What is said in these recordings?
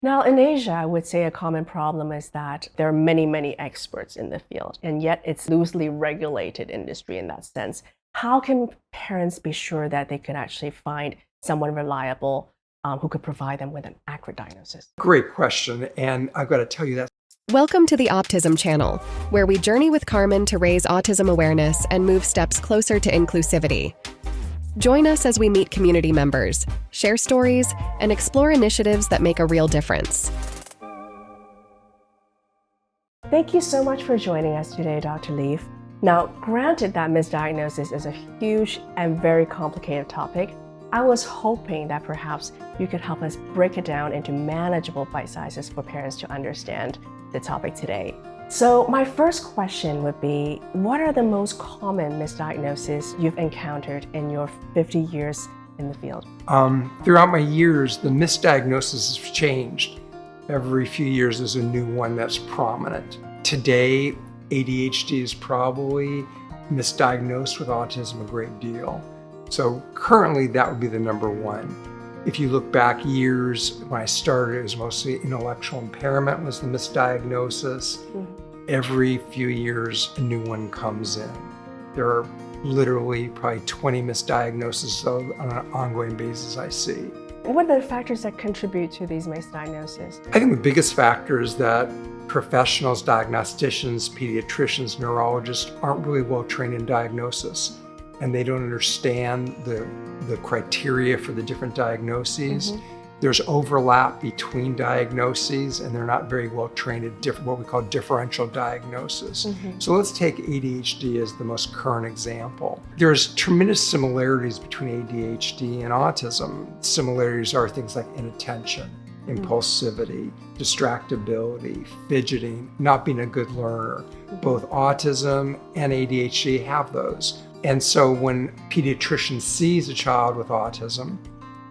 Now, in Asia, I would say a common problem is that there are many, many experts in the field, and yet it's loosely regulated industry in that sense. How can parents be sure that they could actually find someone reliable who could provide them with an accurate diagnosis? Great question, and I've got to tell you that. Welcome to the Optism channel, where we journey with Carmen to raise autism awareness and move steps closer to inclusivity. Join us as we meet community members, share stories, and explore initiatives that make a real difference. Thank you so much for joining us today, Dr. Leaf. Now, granted that misdiagnosis is a huge and very complicated topic, I was hoping that perhaps you could help us break it down into manageable bite sizes for parents to understand the topic today. So my first question would be, what are the most common misdiagnoses you've encountered in your 50 years in the field? Throughout my years, the misdiagnosis has changed. Every few years there's a new one that's prominent. Today, ADHD is probably misdiagnosed with autism a great deal. So currently that would be the number one. If you look back years, when I started, it was mostly intellectual impairment was the misdiagnosis. Every few years, a new one comes in. There are literally probably 20 misdiagnoses on an ongoing basis I see. What are the factors that contribute to these misdiagnoses? I think the biggest factor is that professionals, diagnosticians, pediatricians, neurologists aren't really well trained in diagnosis, and they don't understand the criteria for the different diagnoses. There's overlap between diagnoses, and they're not very well trained at what we call differential diagnosis. So let's take ADHD as the most current example. There's tremendous similarities between ADHD and autism. Similarities are things like inattention, impulsivity, distractibility, fidgeting, not being a good learner. Both autism and ADHD have those. And so when a pediatrician sees a child with autism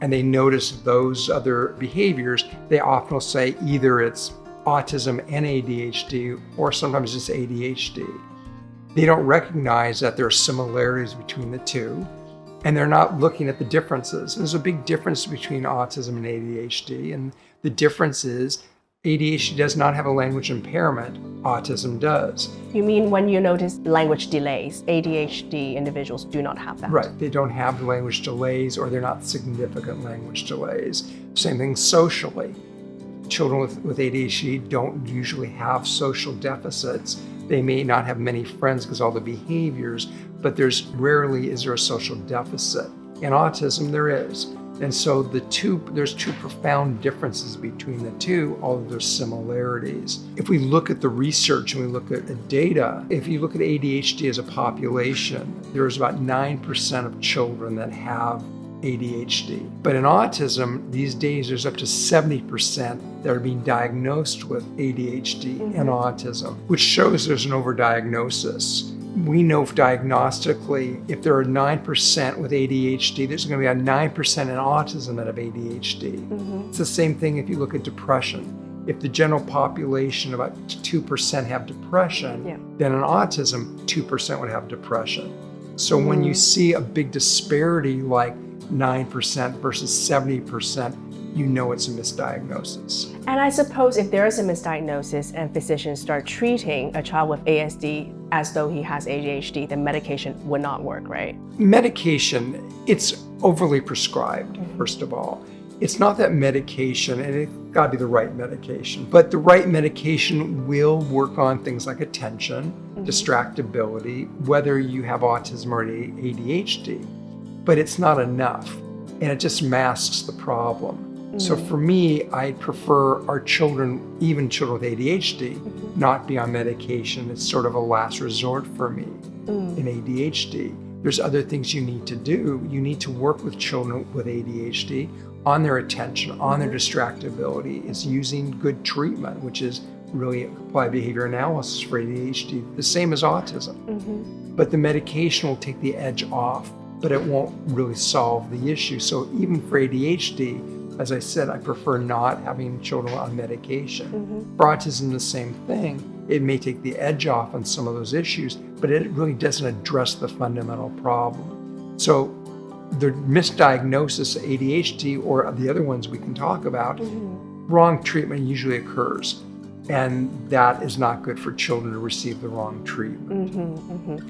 and they notice those other behaviors, they often will say either it's autism and ADHD or sometimes it's ADHD. They don't recognize that there are similarities between the two, and they're not looking at the differences. There's a big difference between autism and ADHD, and the difference is ADHD does not have a language impairment, autism does. You mean when you notice language delays, ADHD individuals do not have that? Right, they don't have the language delays, or they're not significant language delays. Same thing socially. Children with ADHD don't usually have social deficits. They may not have many friends because all the behaviors, but rarely is there a social deficit. In autism, there is. And so there's two profound differences between the two, although there's similarities. If we look at the research and we look at the data, if you look at ADHD as a population, there's about 9% of children that have ADHD. But in autism, these days, there's up to 70% that are being diagnosed with ADHD and autism, which shows there's an overdiagnosis. We know diagnostically, if there are 9% with ADHD, there's going to be a 9% in autism that have ADHD. It's the same thing if you look at depression. If the general population, about 2% have depression, then in autism, 2% would have depression. So when you see a big disparity like 9% versus 70%, you know it's a misdiagnosis. And I suppose if there is a misdiagnosis and physicians start treating a child with ASD as though he has ADHD, then medication would not work, right? Medication, it's overly prescribed, first of all. It's not that medication, and it's got to be the right medication, but the right medication will work on things like attention, distractibility, whether you have autism or ADHD, but it's not enough, and it just masks the problem. So for me, I prefer our children, even children with ADHD, not be on medication. It's sort of a last resort for me in ADHD. There's other things you need to do. You need to work with children with ADHD on their attention, on their distractibility. It's using good treatment, which is really applied behavior analysis for ADHD, the same as autism. But the medication will take the edge off, but it won't really solve the issue. So even for ADHD, as I said, I prefer not having children on medication. For autism, the same thing. It may take the edge off on some of those issues, but it really doesn't address the fundamental problem. So the misdiagnosis, ADHD, or the other ones we can talk about, wrong treatment usually occurs. And that is not good for children to receive the wrong treatment.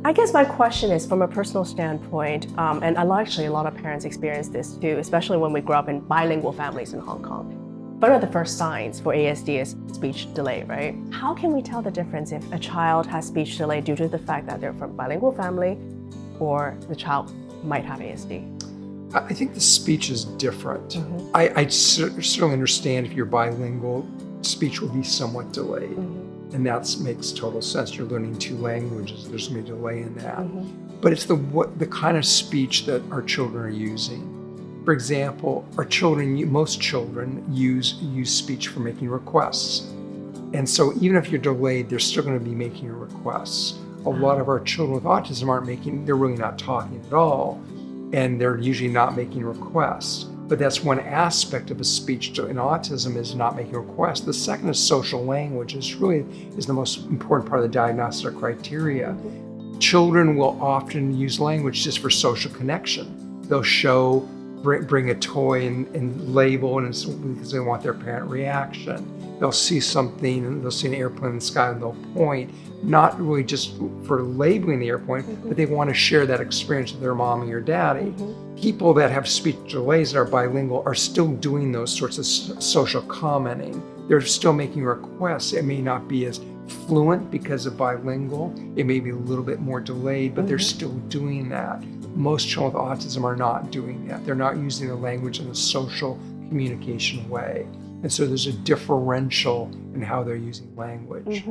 I guess my question is from a personal standpoint, and actually a lot of parents experience this too, especially when we grow up in bilingual families in Hong Kong. One of the first signs for ASD is speech delay, right? How can we tell the difference if a child has speech delay due to the fact that they're from a bilingual family or the child might have ASD? I think the speech is different. I certainly understand if you're bilingual, speech will be somewhat delayed. And that makes total sense. You're learning two languages, there's going to be a delay in that. But it's the kind of speech that our children are using. For example, most children use speech for making requests. And so even if you're delayed, they're still going to be making requests. A lot of our children with autism they're really not talking at all. And they're usually not making requests. But that's one aspect of a speech in autism is not making requests. The second is social language, is the most important part of the diagnostic criteria. Children will often use language just for social connection. They'll bring a toy and label, and it's because they want their parent reaction. They'll see something, and they'll see an airplane in the sky, and they'll point, not really just for labeling the airplane, but they want to share that experience with their mommy or daddy. People that have speech delays that are bilingual are still doing those sorts of social commenting. They're still making requests. It may not be as fluent because of bilingual. It may be a little bit more delayed, but they're still doing that. Most children with autism are not doing that. They're not using the language in a social communication way. And so there's a differential in how they're using language.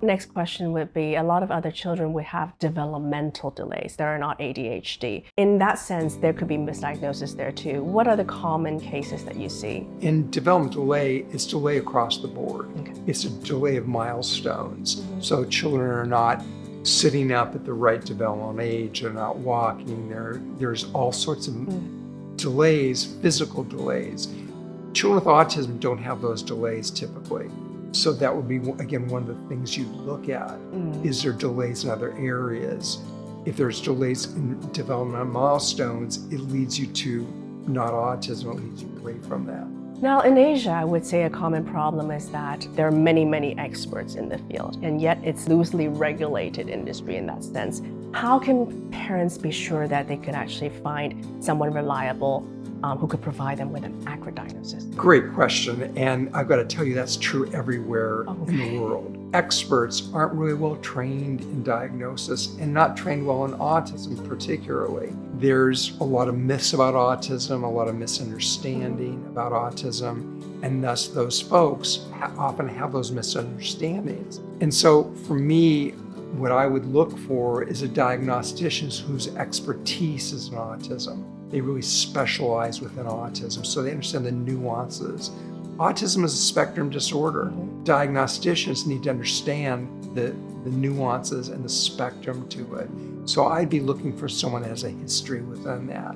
Next question would be, a lot of other children would have developmental delays that are not ADHD. In that sense, there could be misdiagnosis there too. What are the common cases that you see? In developmental delay, it's delay across the board. It's a delay of milestones. So children are not sitting up at the right developmental age, they're not walking, there's all sorts of delays, physical delays. Children with autism don't have those delays typically. So that would be, again, one of the things you look at. Is there delays in other areas? If there's delays in developmental milestones, it leads you to not autism, it leads you away from that. Now, in Asia, I would say a common problem is that there are many, many experts in the field, and yet it's loosely regulated industry in that sense. How can parents be sure that they could actually find someone reliable who could provide them with an accurate diagnosis? Great question, and I've got to tell you that's true everywhere in the world. Experts aren't really well trained in diagnosis and not trained well in autism particularly. There's a lot of myths about autism, a lot of misunderstanding about autism, and thus those folks often have those misunderstandings. And so for me, what I would look for is a diagnostician whose expertise is in autism. They really specialize within autism, so they understand the nuances. Autism is a spectrum disorder. Diagnosticians need to understand the nuances and the spectrum to it. So I'd be looking for someone that has a history within that.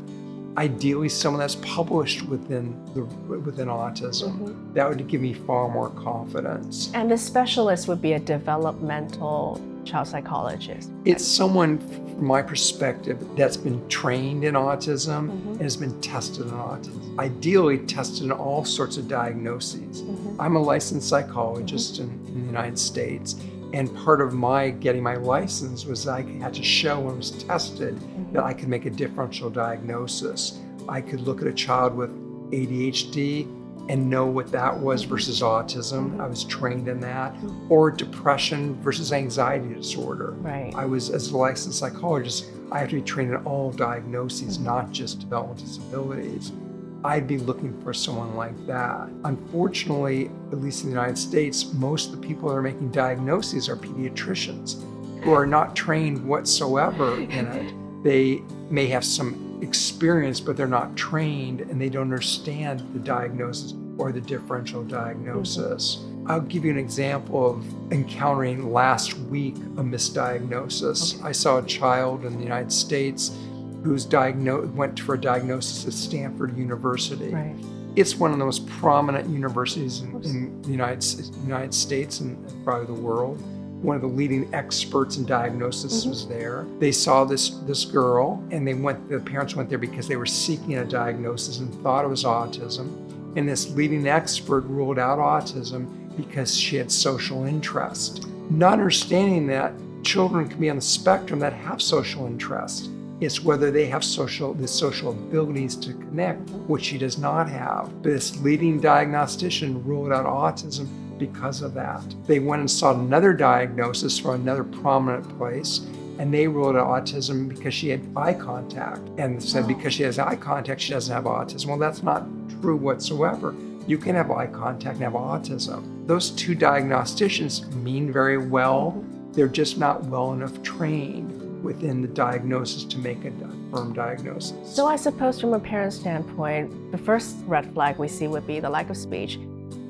Ideally, someone that's published within autism. That would give me far more confidence. And the specialist would be a developmental child psychologist. It's someone, from my perspective, that's been trained in autism and has been tested in autism. Ideally tested in all sorts of diagnoses. I'm a licensed psychologist in the United States, and part of my getting my license was I had to show when I was tested that I could make a differential diagnosis. I could look at a child with ADHD and know what that was versus autism. I was trained in that. Or depression versus anxiety disorder. Right. I was, as a licensed psychologist, I have to be trained in all diagnoses, not just developmental disabilities. I'd be looking for someone like that. Unfortunately, at least in the United States, most of the people that are making diagnoses are pediatricians who are not trained whatsoever in it. They may have some experience, but they're not trained and they don't understand the diagnosis or the differential diagnosis. I'll give you an example of encountering last week a misdiagnosis. I saw a child in the United States who's went for a diagnosis at Stanford University. Right. It's one of the most prominent universities in the United States and probably the world. One of the leading experts in diagnosis was there. They saw this girl, and the parents went there because they were seeking a diagnosis and thought it was autism. And this leading expert ruled out autism because she had social interest. Not understanding that children can be on the spectrum that have social interest. It's whether they have the social abilities to connect, which she does not have. This leading diagnostician ruled out autism because of that. They went and sought another diagnosis from another prominent place, and they ruled out autism because she had eye contact, and said because she has eye contact, she doesn't have autism. Well, that's not true whatsoever. You can have eye contact and have autism. Those two diagnosticians mean very well. They're just not well enough trained within the diagnosis to make a firm diagnosis. So I suppose from a parent standpoint, the first red flag we see would be the lack of speech.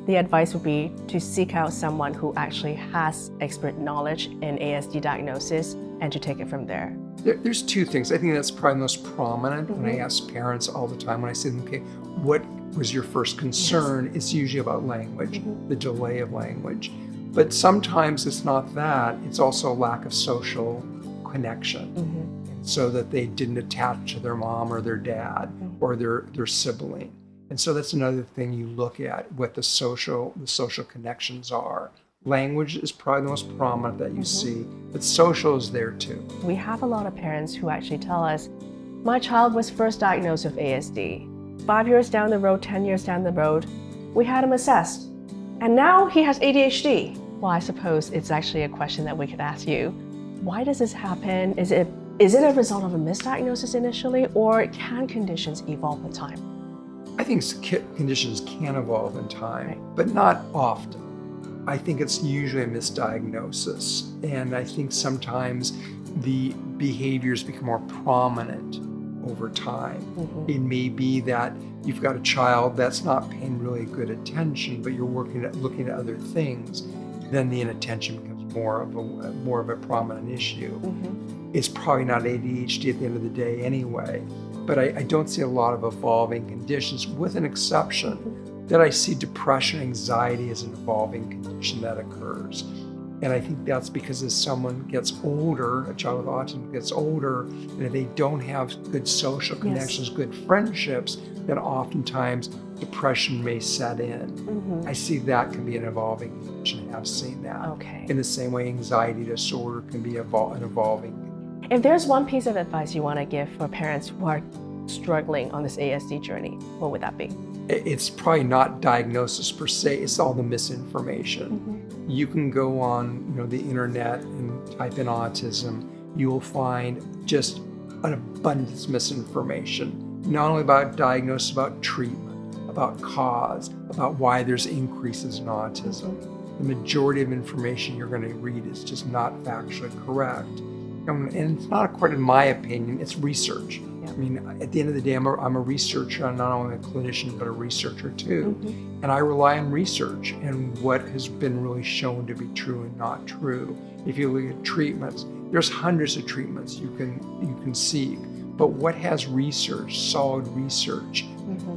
The advice would be to seek out someone who actually has expert knowledge in ASD diagnosis and to take it from there. There's two things. I think that's probably the most prominent when I ask parents all the time, when I say to them, okay, what was your first concern? Yes. It's usually about language, the delay of language. But sometimes it's not that, it's also a lack of social connection. So that they didn't attach to their mom or their dad or their sibling. And so that's another thing you look at, what the social connections are. Language is probably the most prominent that you see, but social is there too. We have a lot of parents who actually tell us, my child was first diagnosed with ASD. 5 years down the road, 10 years down the road, we had him assessed. And now he has ADHD. Well, I suppose it's actually a question that we could ask you. Why does this happen? Is it a result of a misdiagnosis initially, or can conditions evolve with time? I think conditions can evolve in time, but not often. I think it's usually a misdiagnosis, and I think sometimes the behaviors become more prominent over time. It may be that you've got a child that's not paying really good attention, but you're looking at other things, then the inattention becomes more of a prominent issue. It's probably not ADHD at the end of the day anyway, but I don't see a lot of evolving conditions, with an exception that I see depression, anxiety as an evolving condition that occurs. And I think that's because as someone gets older, a child with autism gets older, and if they don't have good social connections, good friendships, then oftentimes depression may set in. I see that can be an evolving condition. I've seen that. In the same way, anxiety disorder can be an evolving condition. If there's one piece of advice you want to give for parents who are struggling on this ASD journey, what would that be? It's probably not diagnosis per se, it's all the misinformation. You can go on the internet and type in autism. You will find just an abundance of misinformation, not only about diagnosis, about treatment, about cause, about why there's increases in autism. The majority of information you're going to read is just not factually correct. And it's not according to my opinion, it's research. I mean, at the end of the day, I'm a researcher. I'm not only a clinician, but a researcher too. And I rely on research and what has been really shown to be true and not true. If you look at treatments, there's hundreds of treatments you can seek. But what has research, solid research?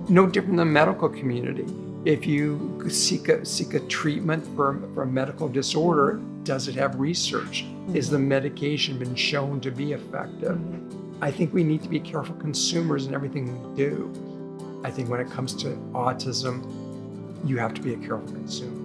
No different than the medical community. If you seek a treatment for a medical disorder, does it have research? Is the medication been shown to be effective? I think we need to be careful consumers in everything we do. I think when it comes to autism, you have to be a careful consumer.